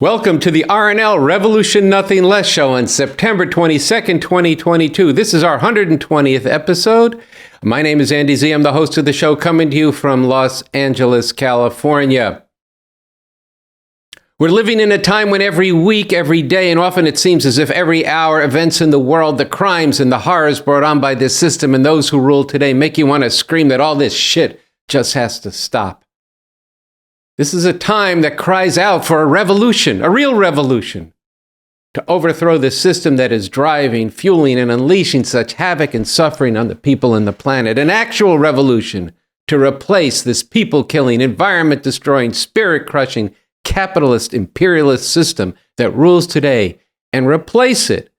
Welcome to the RNL Revolution Nothing Less show on September 22nd, 2022. This is our 120th episode. My name is Andy Zee. I'm the host of the show, coming to you from Los Angeles, California. We're living in a time when every week, every day, and often it seems as if every hour, events in the world, the crimes and the horrors brought on by this system and those who rule today make you want to scream that all this shit just has to stop. This is a time that cries out for a revolution, a real revolution, to overthrow the system that is driving, fueling, and unleashing such havoc and suffering on the people and the planet. An actual revolution to replace this people-killing, environment-destroying, spirit-crushing, capitalist, imperialist system that rules today, and replace it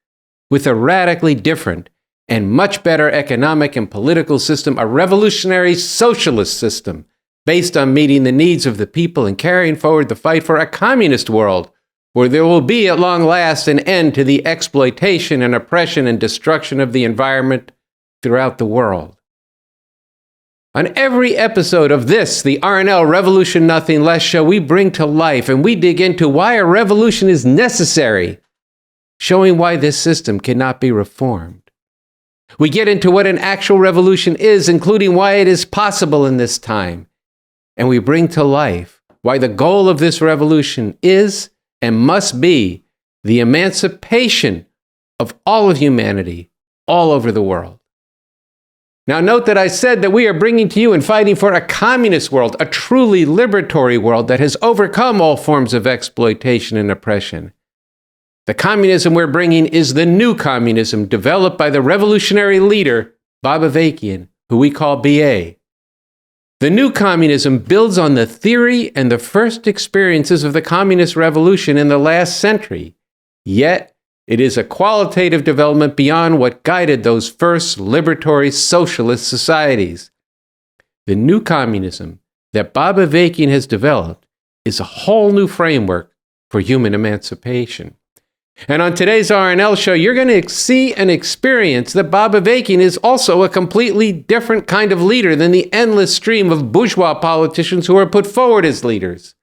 with a radically different and much better economic and political system, a revolutionary socialist system, based on meeting the needs of the people and carrying forward the fight for a communist world where there will be at long last an end to the exploitation and oppression and destruction of the environment throughout the world. On every episode of this, the RNL Revolution Nothing Less show, we bring to life and we dig into why a revolution is necessary, showing why this system cannot be reformed. We get into what an actual revolution is, including why it is possible in this time. And we bring to life why the goal of this revolution is and must be the emancipation of all of humanity all over the world. Now note that I said that we are bringing to you and fighting for a communist world, a truly liberatory world that has overcome all forms of exploitation and oppression. The communism we're bringing is the new communism developed by the revolutionary leader, Bob Avakian, who we call BA. The new communism builds on the theory and the first experiences of the communist revolution in the last century, yet it is a qualitative development beyond what guided those first liberatory socialist societies. The new communism that Bob Avakian has developed is a whole new framework for human emancipation. And on today's RNL show, you're going to see and experience that Bob Avakian is also a completely different kind of leader than the endless stream of bourgeois politicians who are put forward as leaders.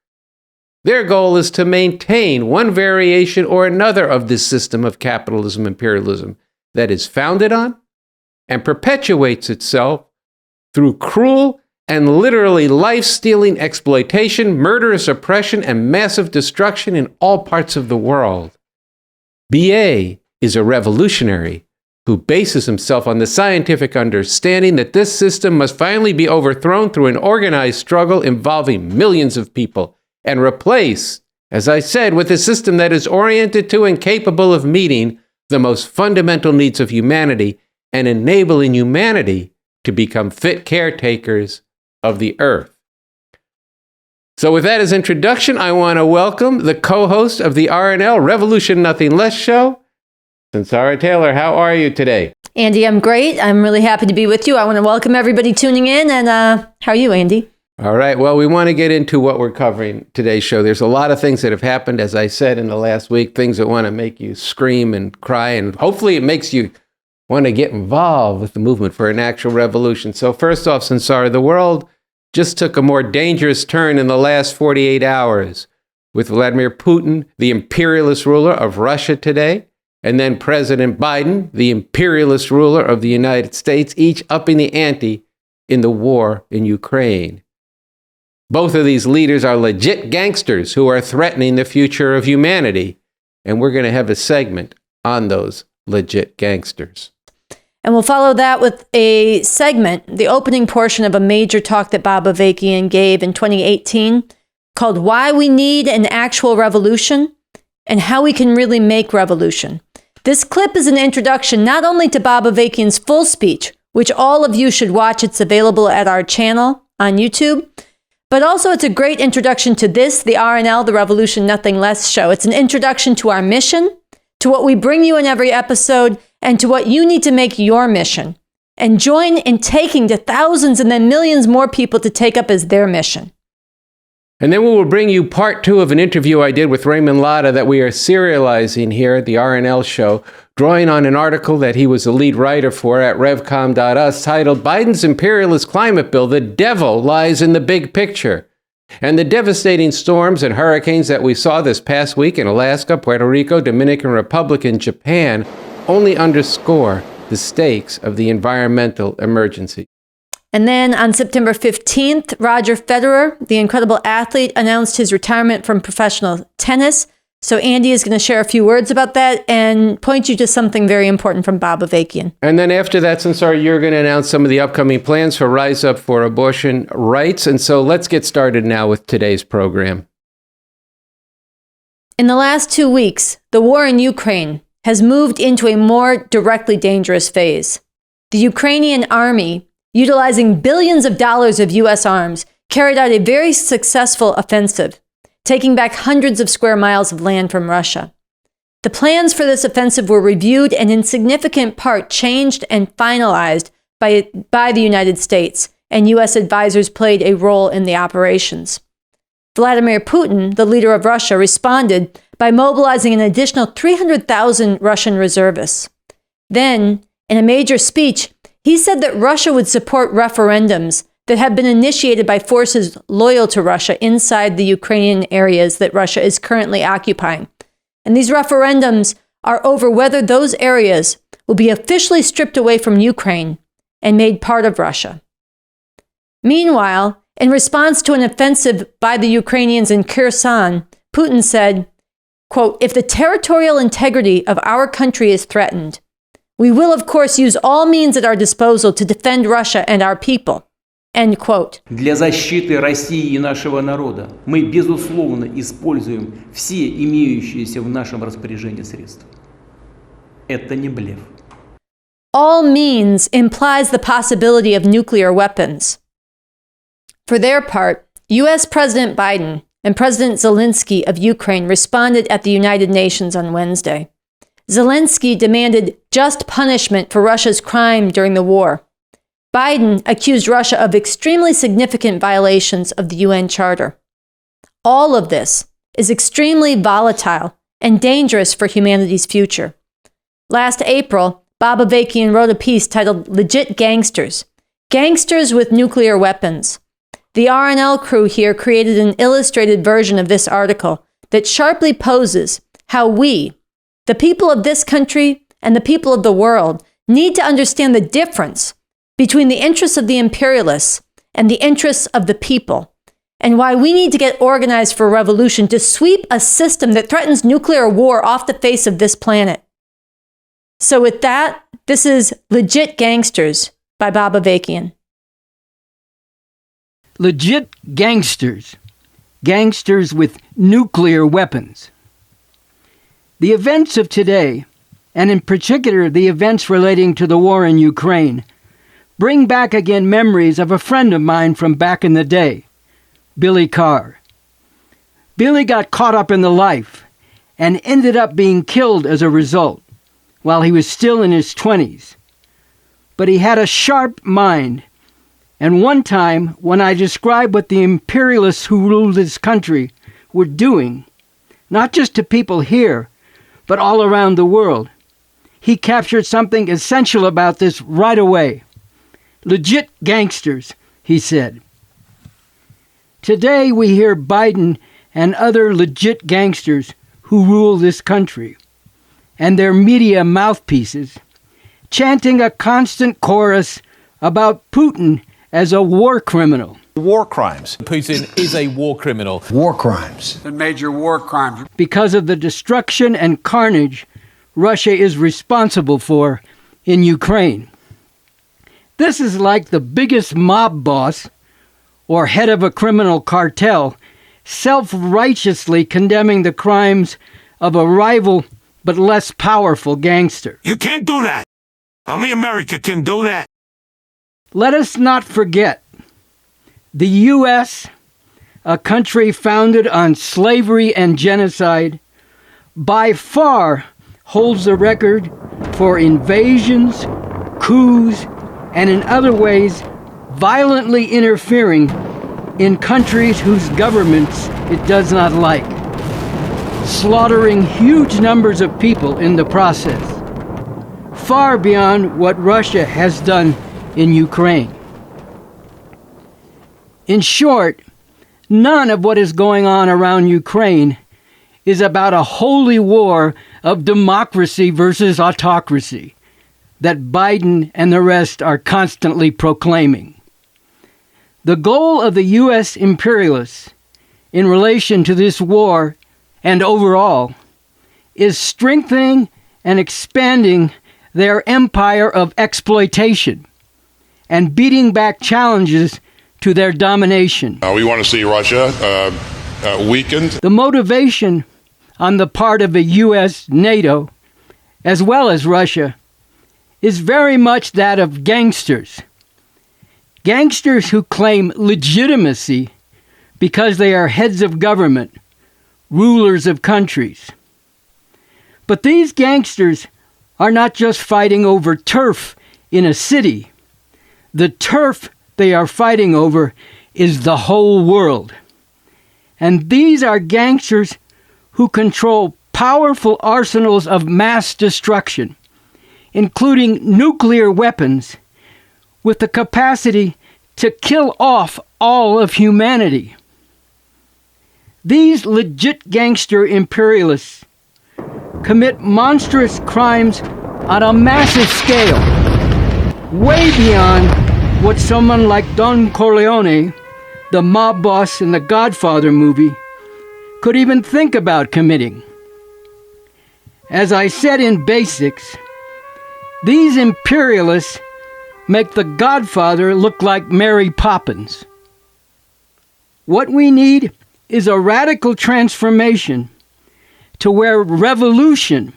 Their goal is to maintain one variation or another of this system of capitalism, imperialism that is founded on and perpetuates itself through cruel and literally life-stealing exploitation, murderous oppression, and massive destruction in all parts of the world. BA is a revolutionary who bases himself on the scientific understanding that this system must finally be overthrown through an organized struggle involving millions of people and replaced, as I said, with a system that is oriented to and capable of meeting the most fundamental needs of humanity and enabling humanity to become fit caretakers of the earth. So with that as introduction, I want to welcome the co-host of the RNL Revolution Nothing Less show, Sunsara Taylor. How are you today? Andy, I'm great. I'm really happy to be with you. I want to welcome everybody tuning in. And how are you, Andy? All right. Well, we want to get into what we're covering today's show. There's a lot of things that have happened, as I said, in the last week, things that want to make you scream and cry. And hopefully it makes you want to get involved with the movement for an actual revolution. So first off, Sunsara, the world just took a more dangerous turn in the last 48 hours with Vladimir Putin, the imperialist ruler of Russia today, and then President Biden, the imperialist ruler of the United States, each upping the ante in the war in Ukraine. Both of these leaders are legit gangsters who are threatening the future of humanity, and we're going to have a segment on those legit gangsters. And we'll follow that with a segment, the opening portion of a major talk that Bob Avakian gave in 2018 called Why We Need an Actual Revolution and How We Can Really Make Revolution. This clip is an introduction not only to Bob Avakian's full speech, which all of you should watch. It's available at our channel on YouTube. But also it's a great introduction to this, the RNL, the Revolution Nothing Less show. It's an introduction to our mission, to what we bring you in every episode, and to what you need to make your mission. And join in taking to thousands and then millions more people to take up as their mission. And then we will bring you part 2 of an interview I did with Raymond Lotta that we are serializing here at the RNL Show, drawing on an article that he was the lead writer for at revcom.us titled Biden's Imperialist Climate Bill, The Devil Lies in the Big Picture. And the devastating storms and hurricanes that we saw this past week in Alaska, Puerto Rico, Dominican Republic, and Japan only underscore the stakes of the environmental emergency. And then on September 15th, Roger Federer, the incredible athlete, announced his retirement from professional tennis. So Andy is going to share a few words about that and point you to something very important from Bob Avakian. And then after that, Sunsara, you're going to announce some of the upcoming plans for Rise Up for Abortion Rights. And so let's get started now with today's program. In the last 2 weeks, the war in Ukraine has moved into a more directly dangerous phase. The Ukrainian army, utilizing billions of dollars of U.S. arms, carried out a very successful offensive, taking back hundreds of square miles of land from Russia. The plans for this offensive were reviewed and in significant part changed and finalized by the United States, and U.S. advisors played a role in the operations. Vladimir Putin, the leader of Russia, responded by mobilizing an additional 300,000 Russian reservists. Then, in a major speech, he said that Russia would support referendums that have been initiated by forces loyal to Russia inside the Ukrainian areas that Russia is currently occupying. And these referendums are over whether those areas will be officially stripped away from Ukraine and made part of Russia. Meanwhile, in response to an offensive by the Ukrainians in Kherson, Putin said, quote, "If the territorial integrity of our country is threatened, we will of course use all means at our disposal to defend Russia and our people." End quote. Для защиты России и нашего народа мы, безусловно, используем все имеющиеся в нашем распоряжении средства. Это не блеф. All means implies the possibility of nuclear weapons. For their part, U.S. President Biden and President Zelensky of Ukraine responded at the United Nations on Wednesday. Zelensky demanded just punishment for Russia's crime during the war. Biden accused Russia of extremely significant violations of the UN Charter. All of this is extremely volatile and dangerous for humanity's future. Last April, Bob Avakian wrote a piece titled "Legit Gangsters, Gangsters with Nuclear Weapons." The RNL crew here created an illustrated version of this article that sharply poses how we, the people of this country and the people of the world, need to understand the difference between the interests of the imperialists and the interests of the people, and why we need to get organized for a revolution to sweep a system that threatens nuclear war off the face of this planet. So with that, this is Legit Gangsters by Bob Avakian. Legit gangsters. Gangsters with nuclear weapons. The events of today, and in particular the events relating to the war in Ukraine, bring back again memories of a friend of mine from back in the day, Billy Carr. Billy got caught up in the life and ended up being killed as a result while he was still in his 20s. But he had a sharp mind, and one time when I described what the imperialists who ruled this country were doing, not just to people here, but all around the world, he captured something essential about this right away. Legit gangsters, he said. Today we hear Biden and other legit gangsters who rule this country and their media mouthpieces chanting a constant chorus about Putin as a war criminal. War crimes. Putin is a war criminal. War crimes. And major war crimes. Because of the destruction and carnage Russia is responsible for in Ukraine. This is like the biggest mob boss or head of a criminal cartel self-righteously condemning the crimes of a rival but less powerful gangster. You can't do that. Only America can do that. Let us not forget, the U.S., a country founded on slavery and genocide, by far holds the record for invasions, coups, and in other ways, violently interfering in countries whose governments it does not like, slaughtering huge numbers of people in the process, far beyond what Russia has done in Ukraine. In short, none of what is going on around Ukraine is about a holy war of democracy versus autocracy that Biden and the rest are constantly proclaiming. The goal of the U.S. imperialists in relation to this war and overall is strengthening and expanding their empire of exploitation and beating back challenges to their domination. We want to see Russia weakened. The motivation on the part of the U.S., NATO, as well as Russia, is very much that of gangsters. Gangsters who claim legitimacy because they are heads of government, rulers of countries. But these gangsters are not just fighting over turf in a city. The turf they are fighting over is the whole world. And these are gangsters who control powerful arsenals of mass destruction, including nuclear weapons, with the capacity to kill off all of humanity. These legit gangster imperialists commit monstrous crimes on a massive scale, way beyond what someone like Don Corleone, the mob boss in the Godfather movie, could even think about committing. As I said in Basics, these imperialists make the Godfather look like Mary Poppins. What we need is a radical transformation to where revolution,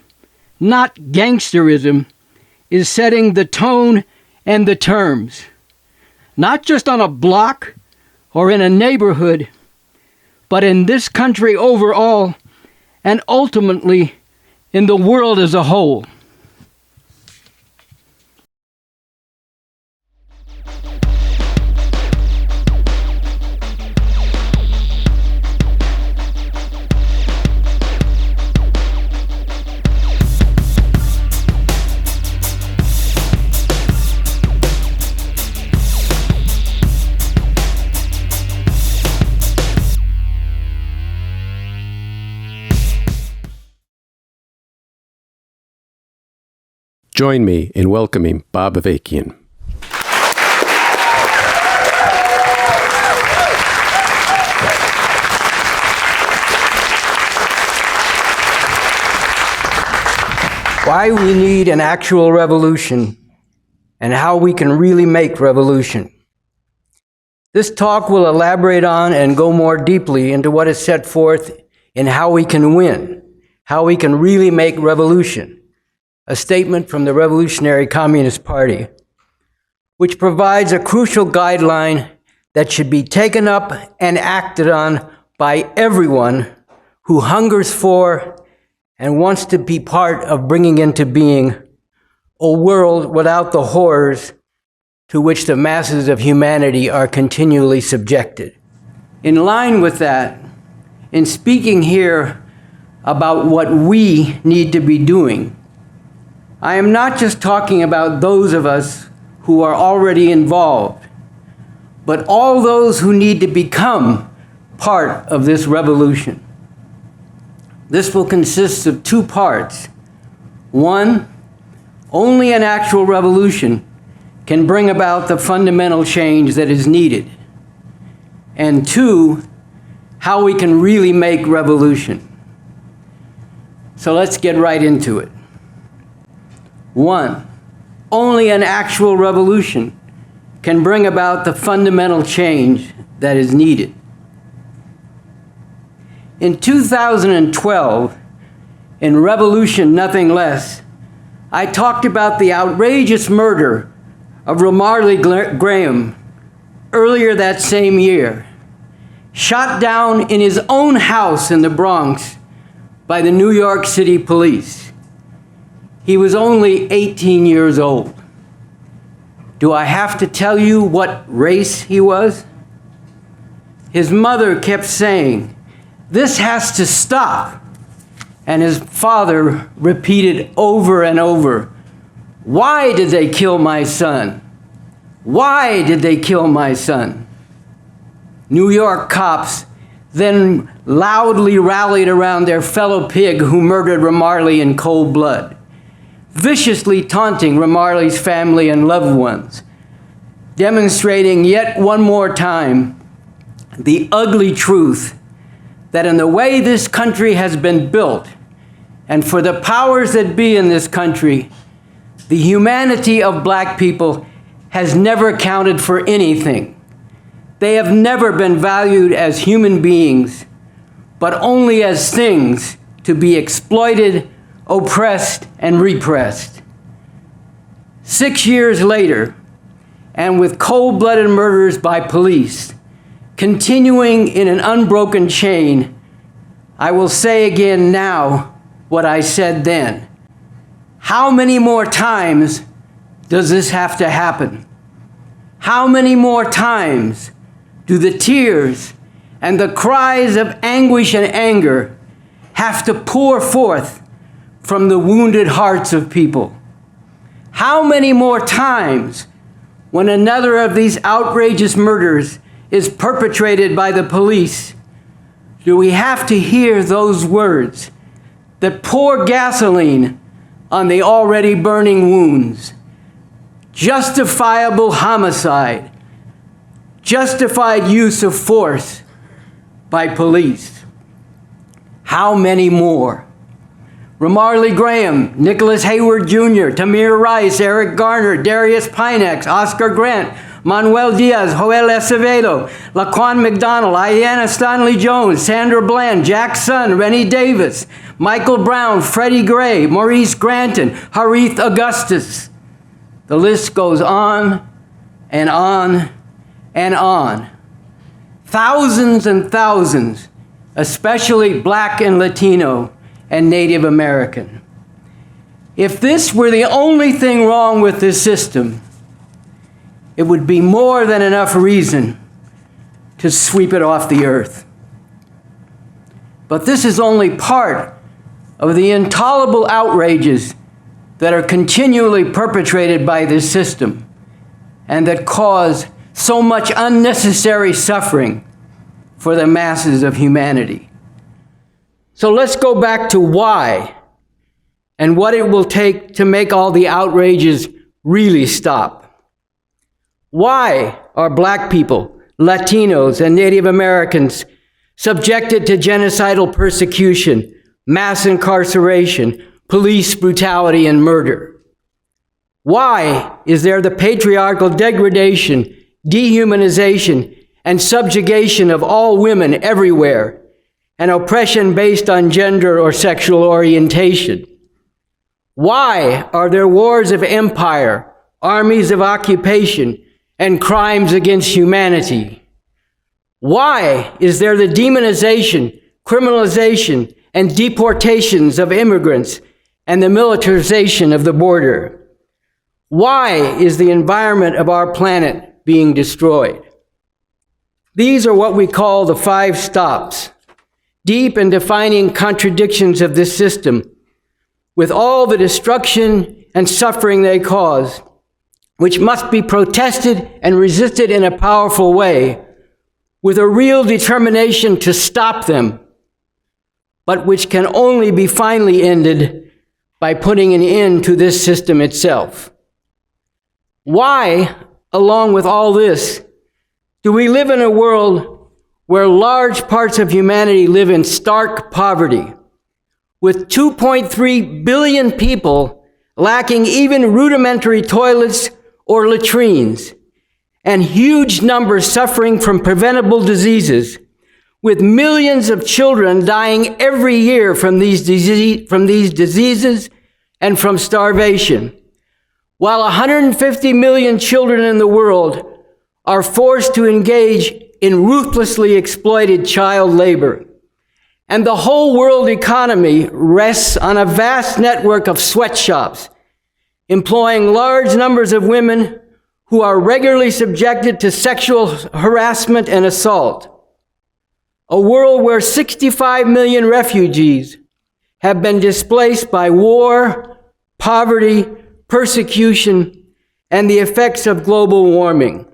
not gangsterism, is setting the tone and the terms, not just on a block or in a neighborhood, but in this country overall, and ultimately in the world as a whole. Join me in welcoming Bob Avakian. Why we need an actual revolution and how we can really make revolution. This talk will elaborate on and go more deeply into what is set forth in How We Can Win, how we can really make revolution, a statement from the Revolutionary Communist Party, which provides a crucial guideline that should be taken up and acted on by everyone who hungers for and wants to be part of bringing into being a world without the horrors to which the masses of humanity are continually subjected. In line with that, in speaking here about what we need to be doing, I am not just talking about those of us who are already involved, but all those who need to become part of this revolution. This will consist of two parts. One, only an actual revolution can bring about the fundamental change that is needed. And two, how we can really make revolution. So let's get right into it. One, only an actual revolution can bring about the fundamental change that is needed. In 2012, in Revolution Nothing Less, I talked about the outrageous murder of Ramarley Graham earlier that same year, shot down in his own house in the Bronx by the New York City police. He was only 18 years old. Do I have to tell you what race he was? His mother kept saying, "This has to stop." And his father repeated over and over, "Why did they kill my son? Why did they kill my son?" New York cops then loudly rallied around their fellow pig who murdered Ramarley in cold blood, viciously taunting Ramarley's family and loved ones, demonstrating yet one more time the ugly truth that in the way this country has been built, and for the powers that be in this country, the humanity of black people has never counted for anything. They have never been valued as human beings, but only as things to be exploited, oppressed, and repressed. 6 years later, and with cold-blooded murders by police continuing in an unbroken chain, I will say again now what I said then. How many more times does this have to happen? How many more times do the tears and the cries of anguish and anger have to pour forth from the wounded hearts of people? How many more times, when another of these outrageous murders is perpetrated by the police, do we have to hear those words that pour gasoline on the already burning wounds? Justifiable homicide, justified use of force by police. How many more? Ramarley Graham, Nicholas Hayward Jr., Tamir Rice, Eric Garner, Darius Pinex, Oscar Grant, Manuel Diaz, Joel Acevedo, Laquan McDonald, Ayanna Stanley Jones, Sandra Bland, Jack Sun, Rennie Davis, Michael Brown, Freddie Gray, Maurice Granton, Harith Augustus. The list goes on and on and on. Thousands and thousands, especially Black and Latino and Native American. If this were the only thing wrong with this system, it would be more than enough reason to sweep it off the earth. But this is only part of the intolerable outrages that are continually perpetrated by this system and that cause so much unnecessary suffering for the masses of humanity. So let's go back to why and what it will take to make all the outrages really stop. Why are Black people, Latinos, and Native Americans subjected to genocidal persecution, mass incarceration, police brutality, and murder? Why is there the patriarchal degradation, dehumanization, and subjugation of all women everywhere, and oppression based on gender or sexual orientation? Why are there wars of empire, armies of occupation, and crimes against humanity? Why is there the demonization, criminalization, and deportations of immigrants and the militarization of the border? Why is the environment of our planet being destroyed? These are what we call the 5 stops, deep and defining contradictions of this system, with all the destruction and suffering they cause, which must be protested and resisted in a powerful way, with a real determination to stop them, but which can only be finally ended by putting an end to this system itself. Why, along with all this, do we live in a world where large parts of humanity live in stark poverty, with 2.3 billion people lacking even rudimentary toilets or latrines, and huge numbers suffering from preventable diseases, with millions of children dying every year from these diseases and from starvation, while 150 million children in the world are forced to engage in ruthlessly exploited child labor. And the whole world economy rests on a vast network of sweatshops, employing large numbers of women who are regularly subjected to sexual harassment and assault. A world where 65 million refugees have been displaced by war, poverty, persecution, and the effects of global warming.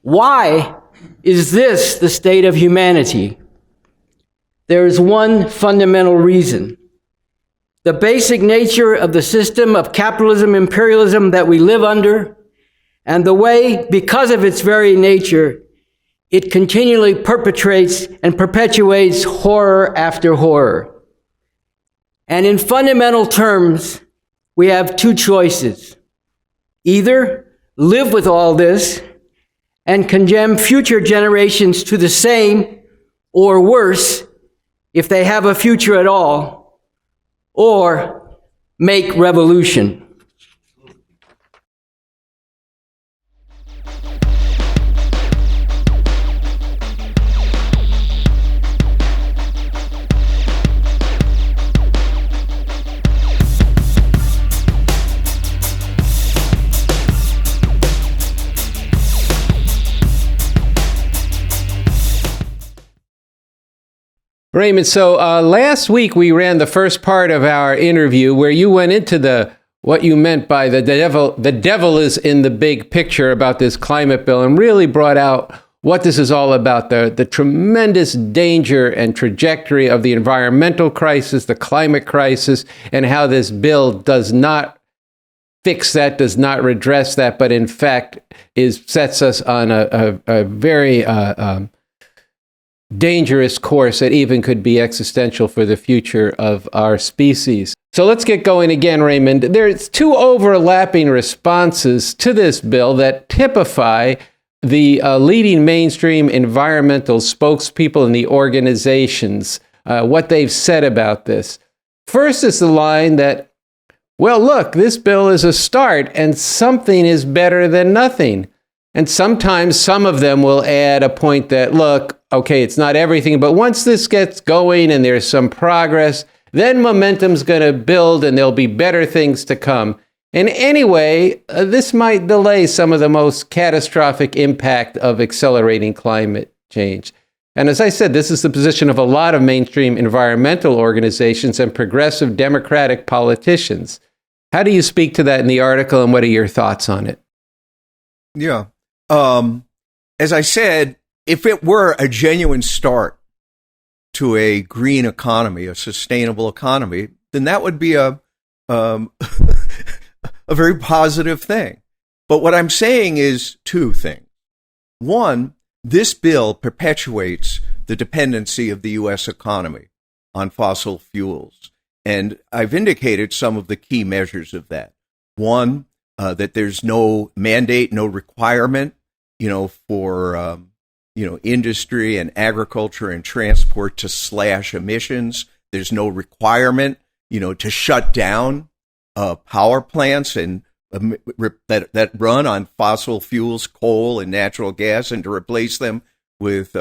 Why Is this the state of humanity? There is one fundamental reason. The basic nature of the system of capitalism, imperialism that we live under, and the way, because of its very nature, it continually perpetrates and perpetuates horror after horror. And in fundamental terms, we have two choices. Either live with all this and condemn future generations to the same, or worse, if they have a future at all, or make revolution. Raymond, so last week we ran the first part of our interview where you went into what you meant by the devil is in the big picture about this climate bill, and really brought out what this is all about, the tremendous danger and trajectory of the environmental crisis, the climate crisis, and how this bill does not fix that, does not redress that, but in fact sets us on a very dangerous course that even could be existential for the future of our species. So let's get going again, Raymond. There's two overlapping responses to this bill that typify the leading mainstream environmental spokespeople in the organizations, what they've said about this. First is the line that, well, look, this bill is a start and something is better than nothing. And sometimes some of them will add a point that, look, okay, it's not everything, but once this gets going and there's some progress, then momentum's going to build and there'll be better things to come. And anyway, this might delay some of the most catastrophic impact of accelerating climate change. And as I said, this is the position of a lot of mainstream environmental organizations and progressive Democratic politicians. How do you speak to that in the article, and what are your thoughts on it? Yeah. As I said, if it were a genuine start to a green economy, a sustainable economy, then that would be a very positive thing. But what I'm saying is two things. One, this bill perpetuates the dependency of the U.S. economy on fossil fuels. And I've indicated some of the key measures of that. One, that there's no mandate, no requirement, for, industry and agriculture and transport to slash emissions. There's no requirement, to shut down power plants and that run on fossil fuels, coal and natural gas, and to replace them with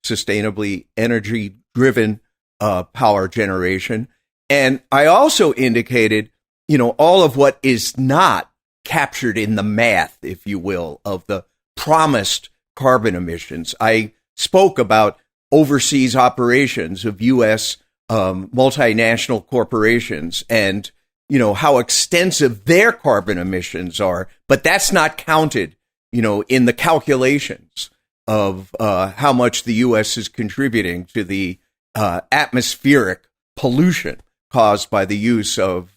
sustainably energy-driven power generation. And I also indicated, all of what is not captured in the math, if you will, of the promised carbon emissions. I spoke about overseas operations of U.S. Multinational corporations and, how extensive their carbon emissions are, but that's not counted, in the calculations of how much the U.S. is contributing to the atmospheric pollution caused by the use of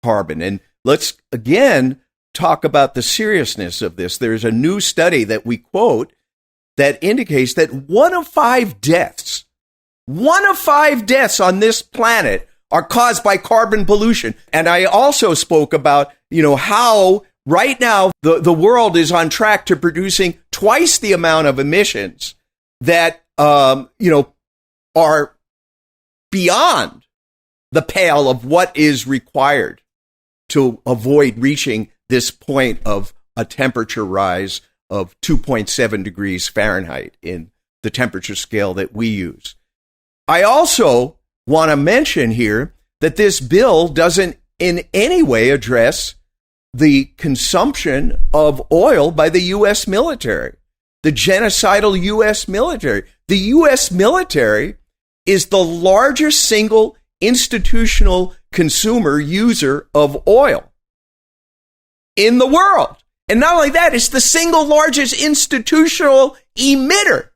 carbon. And let's, again, talk about the seriousness of this. There's a new study that we quote that indicates that one of five deaths on this planet are caused by carbon pollution. And I also spoke about, how right now the world is on track to producing twice the amount of emissions that, are beyond the pale of what is required to avoid reaching this point of a temperature rise of 2.7 degrees Fahrenheit in the temperature scale that we use. I also want to mention here that this bill doesn't in any way address the consumption of oil by the U.S. military, the genocidal U.S. military. The U.S. military is the largest single institutional consumer user of oil in the world. And not only that, it's the single largest institutional emitter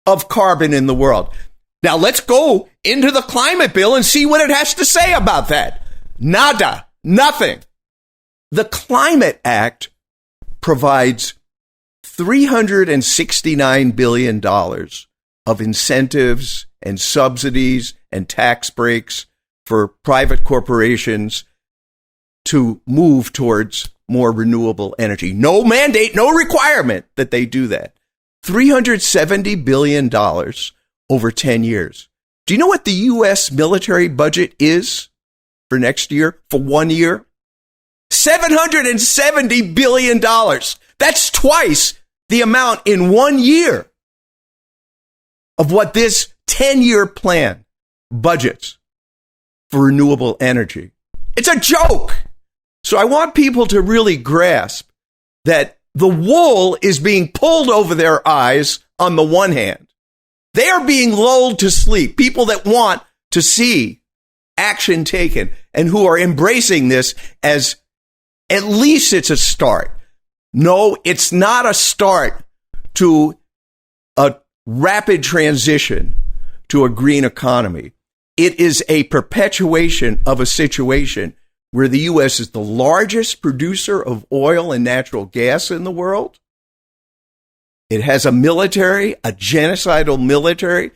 of carbon in the world. Now let's go into the climate bill and see what it has to say about that. Nada, nothing. The Climate Act provides $369 billion of incentives and subsidies and tax breaks for private corporations to move towards more renewable energy. No mandate, no requirement that they do that. $370 billion over 10 years. Do you know what the U.S. military budget is for next year, for 1 year? $770 billion. That's twice the amount in 1 year of what this 10-year plan budgets for renewable energy. It's a joke. So I want people to really grasp that the wool is being pulled over their eyes on the one hand. They are being lulled to sleep. People that want to see action taken and who are embracing this as at least it's a start. No, it's not a start to a rapid transition to a green economy. It is a perpetuation of a situation where the U.S. is the largest producer of oil and natural gas in the world. It has a military, a genocidal military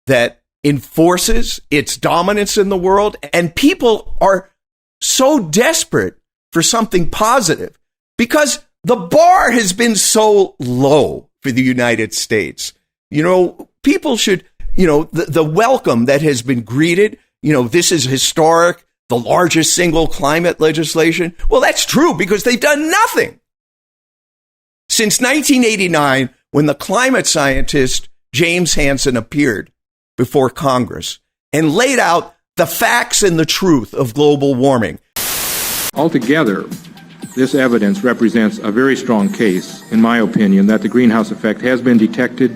that enforces its dominance in the world. And people are so desperate for something positive because the bar has been so low for the United States. You know, people should, the welcome that has been greeted, this is historic, the largest single climate legislation. Well, that's true because they've done nothing. Since 1989, when the climate scientist James Hansen appeared before Congress and laid out the facts and the truth of global warming. Altogether, this evidence represents a very strong case, in my opinion, that the greenhouse effect has been detected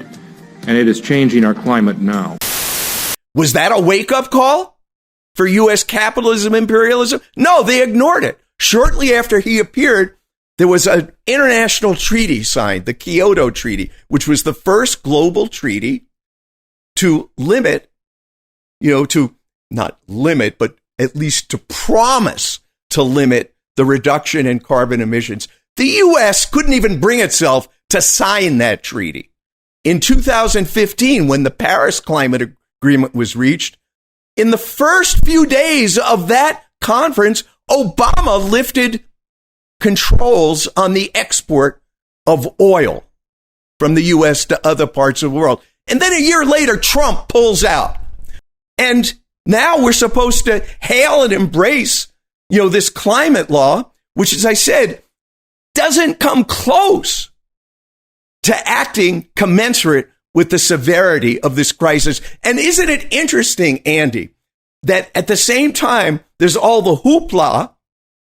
and it is changing our climate now. Was that a wake-up call for U.S. capitalism, imperialism? No, they ignored it. Shortly after he appeared, there was an international treaty signed, the Kyoto Treaty, which was the first global treaty to limit, to not limit, but at least to promise to limit the reduction in carbon emissions. The U.S. couldn't even bring itself to sign that treaty. In 2015, when the Paris Climate Agreement was reached, in the first few days of that conference, Obama lifted controls on the export of oil from the U.S. to other parts of the world. And then a year later, Trump pulls out. And now we're supposed to hail and embrace, this climate law, which, as I said, doesn't come close to acting commensurate with the severity of this crisis. And isn't it interesting, Andy, that at the same time, there's all the hoopla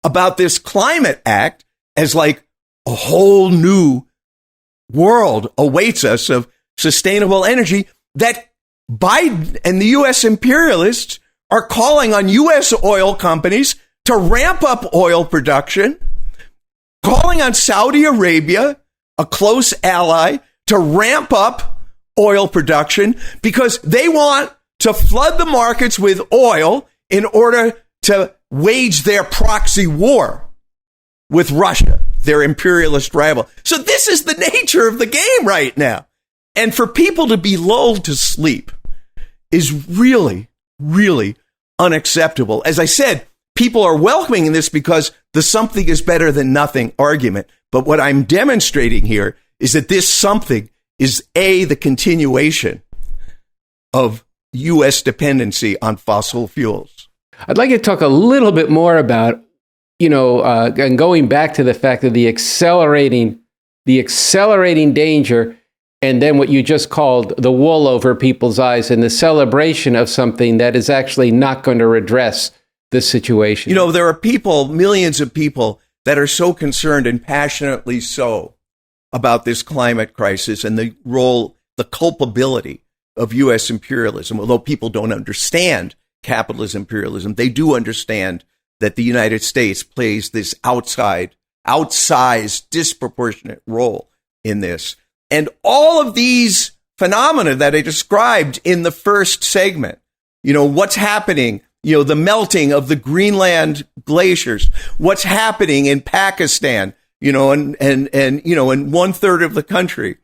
about this climate act as like a whole new world awaits us of sustainable energy, that Biden and the U.S. imperialists are calling on U.S. oil companies to ramp up oil production, calling on Saudi Arabia, a close ally, to ramp up oil production because they want to flood the markets with oil in order to wage their proxy war with Russia, their imperialist rival. So this is the nature of the game right now. And for people to be lulled to sleep is really, really unacceptable. As I said, people are welcoming this because the something is better than nothing argument. But what I'm demonstrating here is that this something is the continuation of U.S. dependency on fossil fuels. I'd like to talk a little bit more about, and going back to the fact of the accelerating danger, and then what you just called the wool over people's eyes and the celebration of something that is actually not going to redress this situation. There are people, millions of people, that are so concerned and passionately so about this climate crisis and the role, the culpability of U.S. imperialism. Although people don't understand capitalist imperialism, they do understand that the United States plays this outside outsized, disproportionate role in this. And all of these phenomena that I described in the first segment, what's happening, the melting of the Greenland glaciers, what's happening in Pakistan, and 1/3 of the country,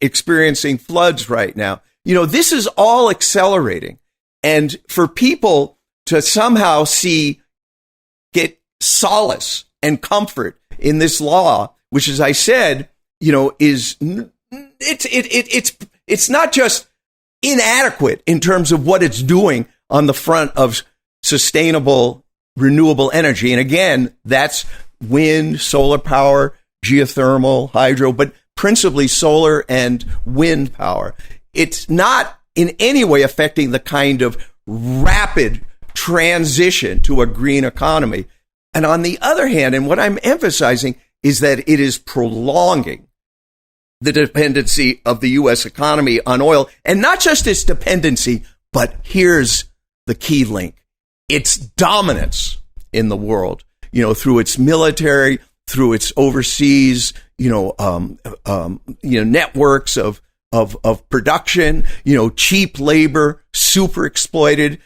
experiencing floods right now. This is all accelerating. And for people to somehow get solace and comfort in this law, which, as I said, it's not just inadequate in terms of what it's doing on the front of sustainable renewable energy. And again, that's wind, solar power, geothermal, hydro, but principally solar and wind power. It's not in any way affecting the kind of rapid transition to a green economy. And on the other hand, and what I'm emphasizing is that it is prolonging the dependency of the U.S. economy on oil, and not just its dependency, but here's the key link: its dominance in the world, through its military, through its overseas, networks of production, cheap labor, super exploited.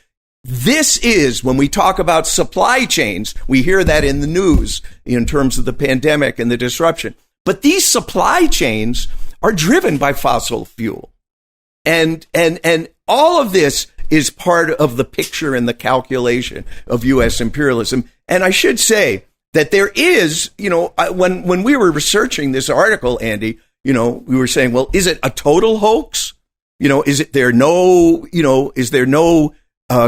This is, when we talk about supply chains, we hear that in the news in terms of the pandemic and the disruption. But these supply chains are driven by fossil fuel. And all of this is part of the picture and the calculation of U.S. imperialism. And I should say that there is, when we were researching this article, Andy, we were saying, well, is it a total hoax? Is there no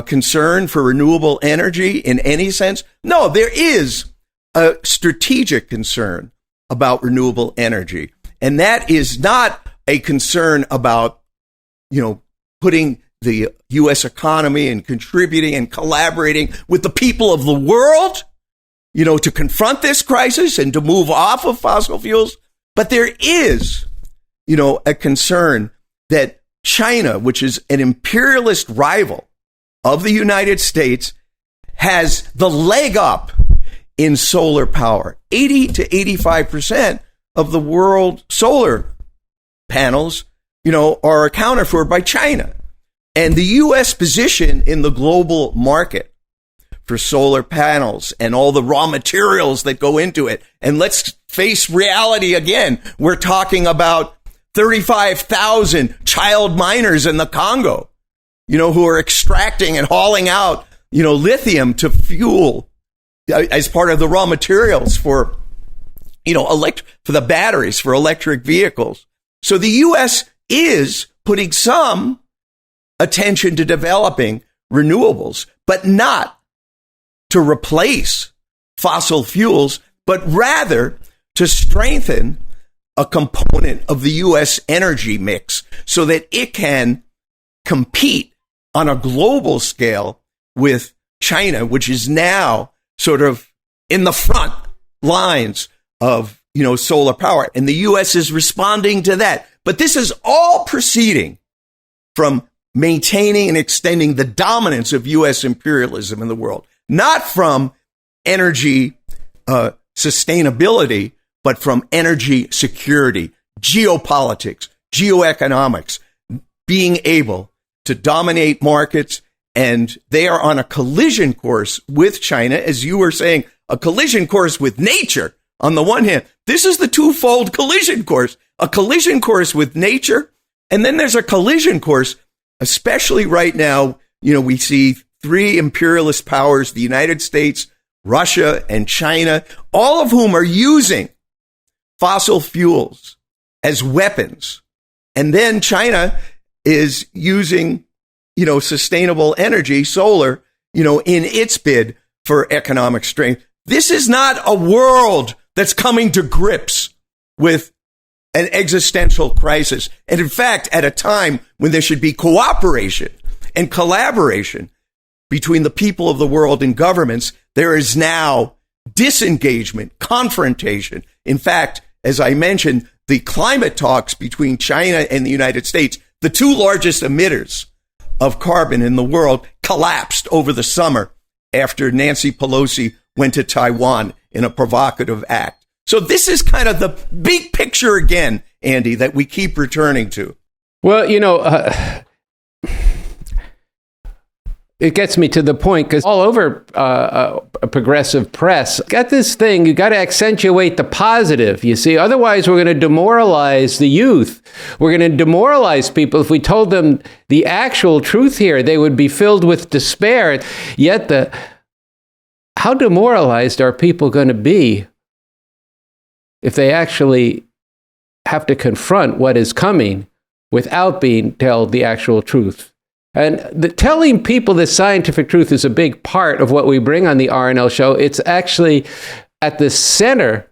concern for renewable energy in any sense? No, there is a strategic concern about renewable energy. And that is not a concern about, putting the U.S. economy and contributing and collaborating with the people of the world, to confront this crisis and to move off of fossil fuels. But there is, a concern that China, which is an imperialist rival of the United States, has the leg up in solar power. 80 to 85% of the world solar panels, are accounted for by China. And the U.S. position in the global market for solar panels and all the raw materials that go into it. And let's face reality again. We're talking about 35,000 child miners in the Congo, who are extracting and hauling out, lithium to fuel as part of the raw materials for, for the batteries for electric vehicles. So the U.S. is putting some attention to developing renewables, but not to replace fossil fuels, but rather to strengthen a component of the U.S. energy mix so that it can compete on a global scale with China, which is now sort of in the front lines of, solar power. And the U.S. is responding to that. But this is all proceeding from maintaining and extending the dominance of U.S. imperialism in the world, not from energy sustainability, but from energy security, geopolitics, geoeconomics, being able to dominate markets. And they are on a collision course with China, as you were saying, a collision course with nature. On the one hand, this is the twofold collision course, a collision course with nature. And then there's a collision course, especially right now, we see three imperialist powers, the United States, Russia, and China, all of whom are using fossil fuels as weapons. And then China is using, sustainable energy, solar, in its bid for economic strength. This is not a world that's coming to grips with an existential crisis. And in fact, at a time when there should be cooperation and collaboration between the people of the world and governments, there is now disengagement, confrontation. In fact, as I mentioned, the climate talks between China and the United States, the two largest emitters of carbon in the world, collapsed over the summer after Nancy Pelosi went to Taiwan in a provocative act. So this is kind of the big picture again, Andy, that we keep returning to. Well, it gets me to the point because all over a progressive press got this thing, you got to accentuate the positive, you see. Otherwise, we're going to demoralize the youth. We're going to demoralize people. If we told them the actual truth here, they would be filled with despair. Yet, how demoralized are people going to be if they actually have to confront what is coming without being told the actual truth? And telling people the scientific truth is a big part of what we bring on the RNL show. It's actually at the center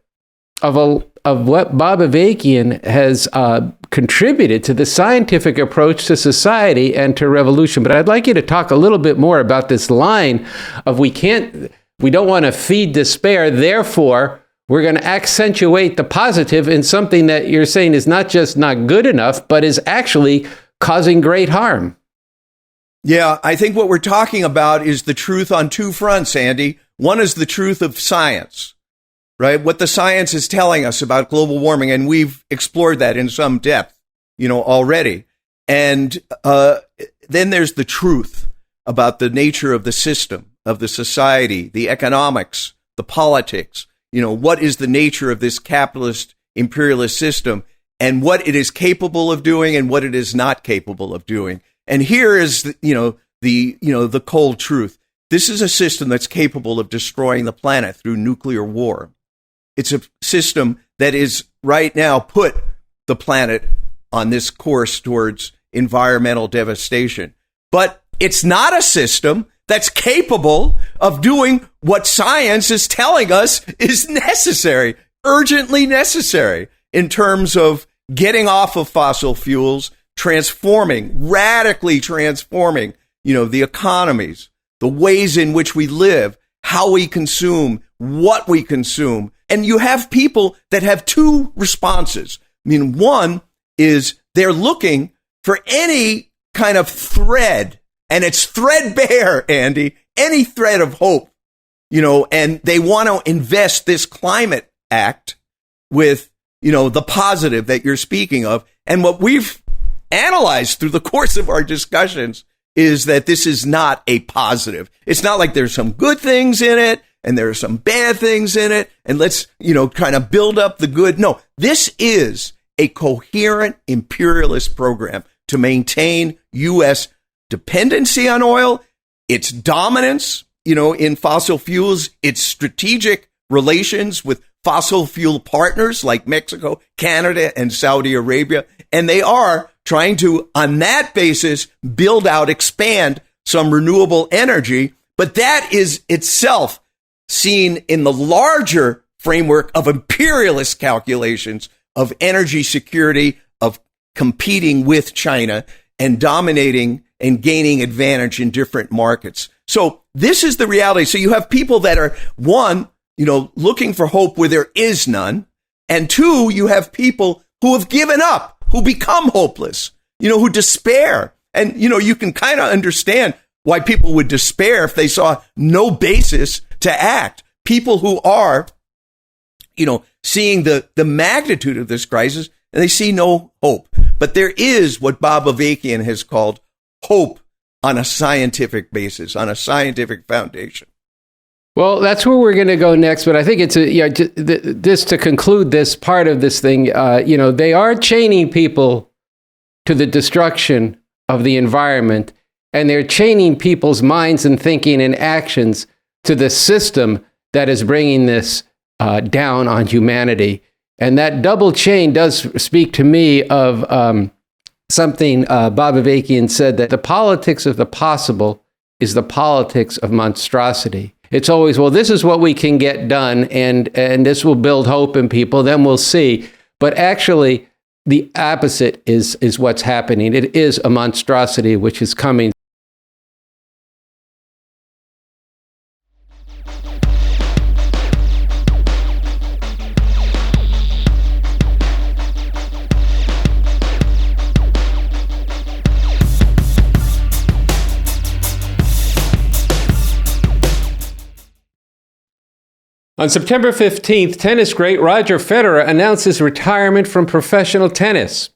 of what Bob Avakian has contributed to the scientific approach to society and to revolution. But I'd like you to talk a little bit more about this line of we don't want to feed despair, therefore we're going to accentuate the positive in something that you're saying is not just not good enough, but is actually causing great harm. Yeah, I think what we're talking about is the truth on two fronts, Andy. One is the truth of science, right? What the science is telling us about global warming, and we've explored that in some depth, already. And then there's the truth about the nature of the system, of the society, the economics, the politics. What is the nature of this capitalist imperialist system and what it is capable of doing and what it is not capable of doing. And here is, the cold truth. This is a system that's capable of destroying the planet through nuclear war. It's a system that is right now put the planet on this course towards environmental devastation. But it's not a system that's capable of doing what science is telling us is necessary, urgently necessary, in terms of getting off of fossil fuels, radically transforming, the economies, the ways in which we live, how we consume, what we consume. And you have people that have two responses. One is they're looking for any kind of thread, and it's threadbare, Andy, any thread of hope, and they want to invest this climate act with, the positive that you're speaking of. And what we've analyzed through the course of our discussions is that this is not a positive. It's not like there's some good things in it and there are some bad things in it, and let's, kind of build up the good. No, this is a coherent imperialist program to maintain U.S. dependency on oil, its dominance, in fossil fuels, its strategic relations with fossil fuel partners like Mexico, Canada, and Saudi Arabia. And they are trying to, on that basis, build out, expand some renewable energy. But that is itself seen in the larger framework of imperialist calculations of energy security, of competing with China and dominating and gaining advantage in different markets. So this is the reality. So you have people that are, one, looking for hope where there is none. And two, you have people who have given up, who become hopeless, who despair. And, you can kind of understand why people would despair if they saw no basis to act. People who are, seeing the magnitude of this crisis, and they see no hope. But there is what Bob Avakian has called hope on a scientific basis, on a scientific foundation. Well, that's where we're going to go next. But I think it's this to conclude this part of this thing. They are chaining people to the destruction of the environment, and they're chaining people's minds and thinking and actions to the system that is bringing this down on humanity. And that double chain does speak to me of something Bob Avakian said, that the politics of the possible is the politics of monstrosity. It's always, well, this is what we can get done, and this will build hope in people, then we'll see. But actually, the opposite is what's happening. It is a monstrosity which is coming. On September 15th, tennis great Roger Federer announced his retirement from professional tennis.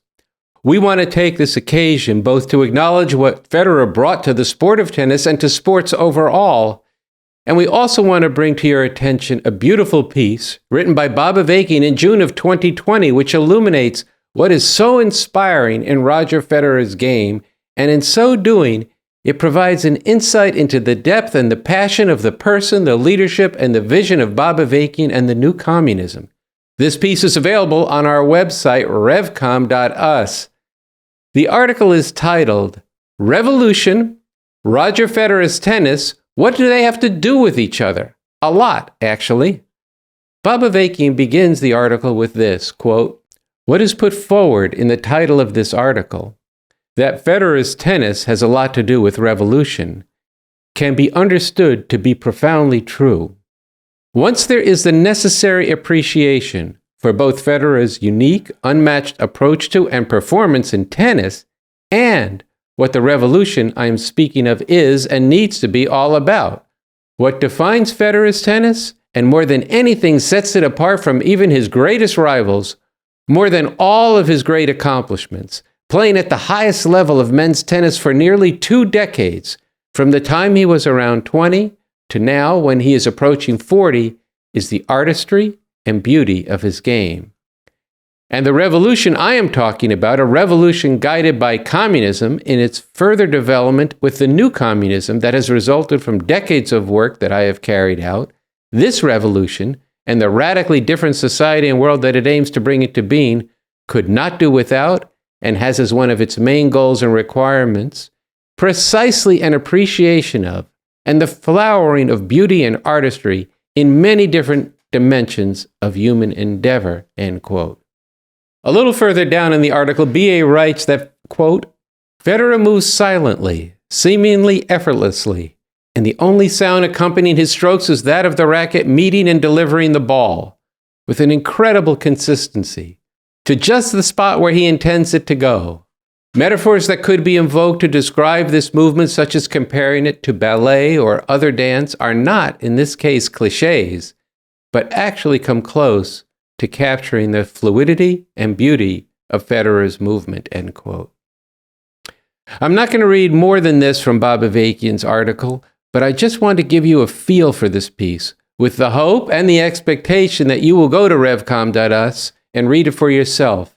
We want to take this occasion both to acknowledge what Federer brought to the sport of tennis and to sports overall, and we also want to bring to your attention a beautiful piece written by Bob Avakian in June of 2020, which illuminates what is so inspiring in Roger Federer's game, and in so doing, it provides an insight into the depth and the passion of the person, the leadership, and the vision of Bob Avakian and the new communism. This piece is available on our website, revcom.us. The article is titled, Revolution, Roger Federer's Tennis, What Do They Have to Do with Each Other? A lot, actually. Bob Avakian begins the article with this, quote, what is put forward in the title of this article, that Federer's tennis has a lot to do with revolution, can be understood to be profoundly true. Once there is the necessary appreciation for both Federer's unique, unmatched approach to and performance in tennis, and what the revolution I am speaking of is and needs to be all about. What defines Federer's tennis, and more than anything sets it apart from even his greatest rivals, more than all of his great accomplishments, playing at the highest level of men's tennis for nearly 2 decades, from the time he was around 20 to now when he is approaching 40, is the artistry and beauty of his game. And the revolution I am talking about, a revolution guided by communism in its further development with the new communism that has resulted from decades of work that I have carried out, this revolution, and the radically different society and world that it aims to bring into being, could not do without, and has as one of its main goals and requirements, precisely an appreciation of, and the flowering of beauty and artistry in many different dimensions of human endeavor, end quote. A little further down in the article, B.A. writes that, quote, Federer moves silently, seemingly effortlessly, and the only sound accompanying his strokes is that of the racket meeting and delivering the ball, with an incredible consistency, to just the spot where he intends it to go. Metaphors that could be invoked to describe this movement, such as comparing it to ballet or other dance, are not, in this case, cliches, but actually come close to capturing the fluidity and beauty of Federer's movement, end quote. I'm not going to read more than this from Bob Avakian's article, but I just want to give you a feel for this piece, with the hope and the expectation that you will go to revcom.us and read it for yourself,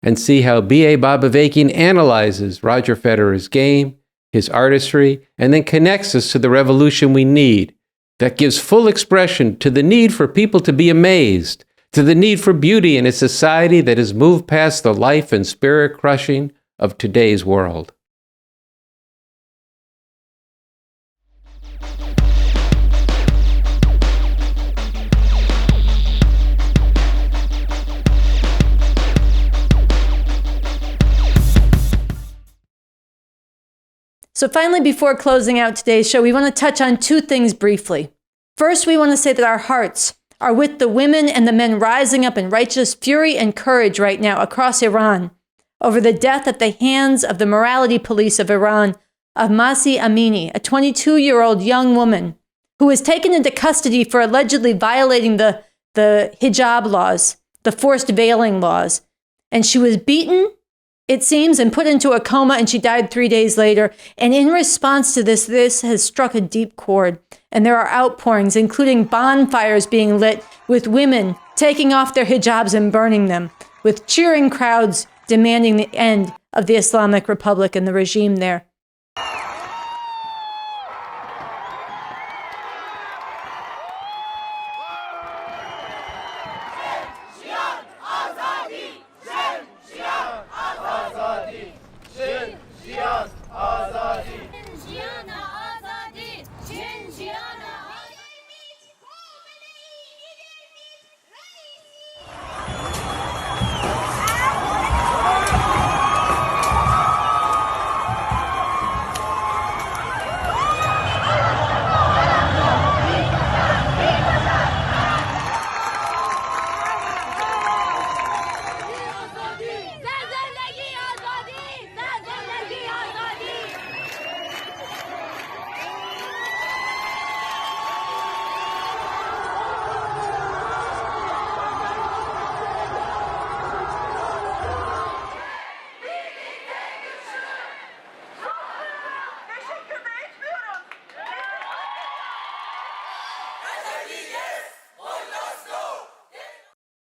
and see how B.A. Bob Avakian analyzes Roger Federer's game, his artistry, and then connects us to the revolution we need, that gives full expression to the need for people to be amazed, to the need for beauty in a society that has moved past the life and spirit crushing of today's world. So finally, before closing out today's show, we want to touch on 2 things briefly. First, we want to say that our hearts are with the women and the men rising up in righteous fury and courage right now across Iran over the death at the hands of the morality police of Iran of Mahsa Amini, a 22-year-old young woman who was taken into custody for allegedly violating the hijab laws, the forced veiling laws. And she was beaten, it seems, and put into a coma, and she died 3 days later. And in response to this has struck a deep chord. And there are outpourings, including bonfires being lit with women taking off their hijabs and burning them, with cheering crowds demanding the end of the Islamic Republic and the regime there.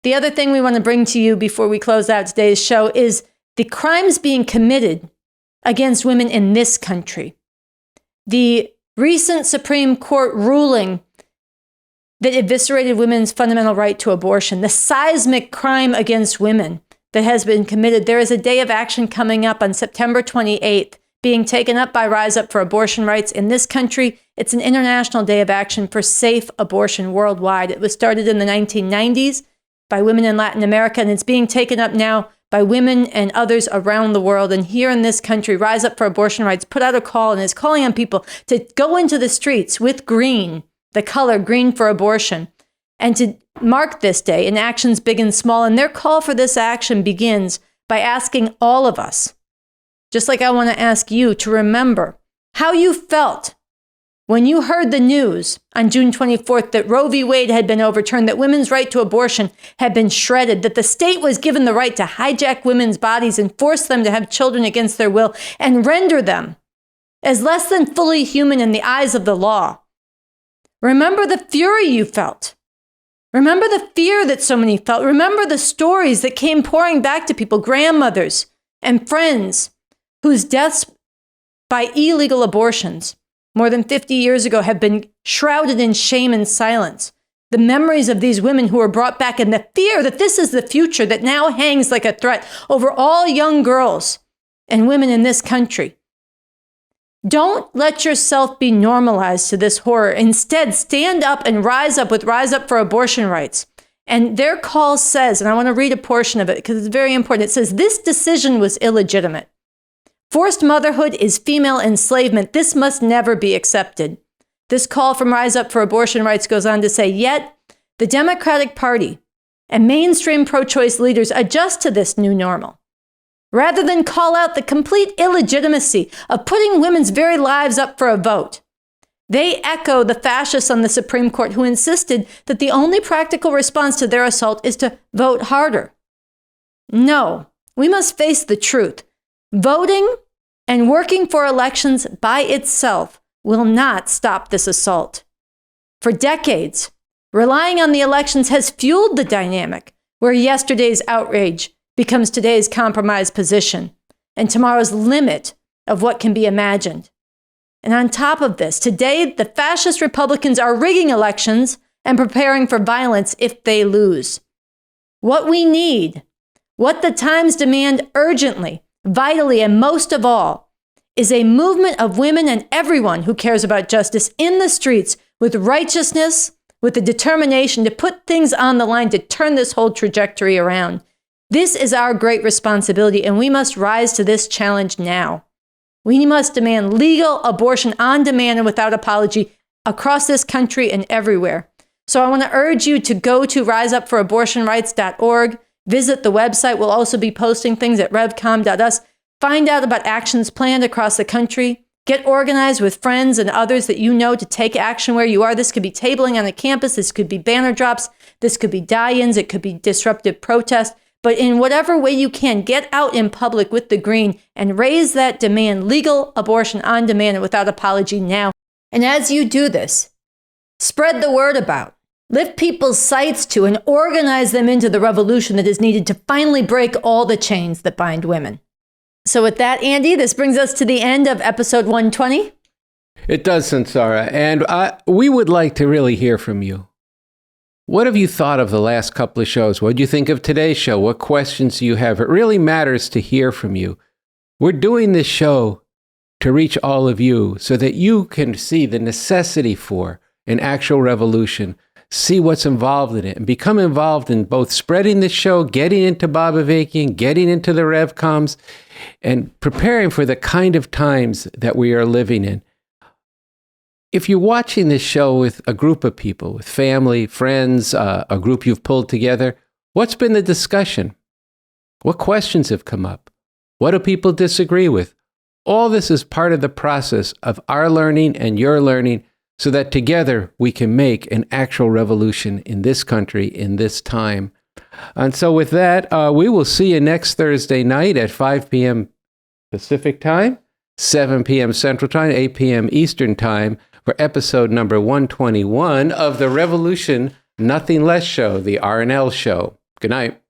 The other thing we want to bring to you before we close out today's show is the crimes being committed against women in this country. The recent Supreme Court ruling that eviscerated women's fundamental right to abortion, the seismic crime against women that has been committed. There is a day of action coming up on September 28th, being taken up by Rise Up for Abortion Rights in this country. It's an international day of action for safe abortion worldwide. It was started in the 1990s by women in Latin America, and it's being taken up now by women and others around the world. And here in this country, Rise Up for Abortion Rights put out a call and is calling on people to go into the streets with green, the color green for abortion, and to mark this day in actions big and small. And their call for this action begins by asking all of us, just like I want to ask you, to remember how you felt when you heard the news on June 24th that Roe v. Wade had been overturned, that women's right to abortion had been shredded, that the state was given the right to hijack women's bodies and force them to have children against their will and render them as less than fully human in the eyes of the law. Remember the fury you felt. Remember the fear that so many felt. Remember the stories that came pouring back to people, grandmothers and friends whose deaths by illegal abortions more than 50 years ago have been shrouded in shame and silence. The memories of these women who were brought back, and the fear that this is the future that now hangs like a threat over all young girls and women in this country. Don't let yourself be normalized to this horror. Instead, stand up and rise up with Rise Up for Abortion Rights. And their call says, and I want to read a portion of it because it's very important. It says, this decision was illegitimate. Forced motherhood is female enslavement. This must never be accepted. This call from Rise Up for Abortion Rights goes on to say, yet the Democratic Party and mainstream pro-choice leaders adjust to this new normal. Rather than call out the complete illegitimacy of putting women's very lives up for a vote, they echo the fascists on the Supreme Court who insisted that the only practical response to their assault is to vote harder. No, we must face the truth. Voting and working for elections by itself will not stop this assault. For decades, relying on the elections has fueled the dynamic where yesterday's outrage becomes today's compromised position and tomorrow's limit of what can be imagined. And on top of this, today the fascist Republicans are rigging elections and preparing for violence if they lose. What we need, what the times demand urgently, vitally, and most of all, is a movement of women and everyone who cares about justice in the streets with righteousness, with the determination to put things on the line to turn this whole trajectory around. This is our great responsibility, and we must rise to this challenge now. We must demand legal abortion on demand and without apology across this country and everywhere. So I want to urge you to go to riseupfораbortionrights.org. Visit the website. We'll also be posting things at revcom.us. Find out about actions planned across the country. Get organized with friends and others that you know to take action where you are. This could be tabling on a campus. This could be banner drops. This could be die-ins. It could be disruptive protest. But in whatever way you can, get out in public with the green and raise that demand, legal abortion on demand and without apology now. And as you do this, spread the word about. Lift people's sights to and organize them into the revolution that is needed to finally break all the chains that bind women. So with that, Andy, this brings us to the end of episode 120. It does, Sunsara. And we would like to really hear from you. What have you thought of the last couple of shows? What do you think of today's show? What questions do you have? It really matters to hear from you. We're doing this show to reach all of you so that you can see the necessity for an actual revolution, see what's involved in it, and become involved in both spreading the show, getting into Bob Avakian, getting into the RevComs, and preparing for the kind of times that we are living in. If you're watching this show with a group of people, with family, friends, a group you've pulled together, what's been the discussion? What questions have come up? What do people disagree with? All this is part of the process of our learning and your learning, so that together we can make an actual revolution in this country, in this time. And so with that, we will see you next Thursday night at 5 p.m. Pacific time, 7 p.m. Central time, 8 p.m. Eastern time, for episode number 121 of the Revolution Nothing Less show, the RNL Show. Good night.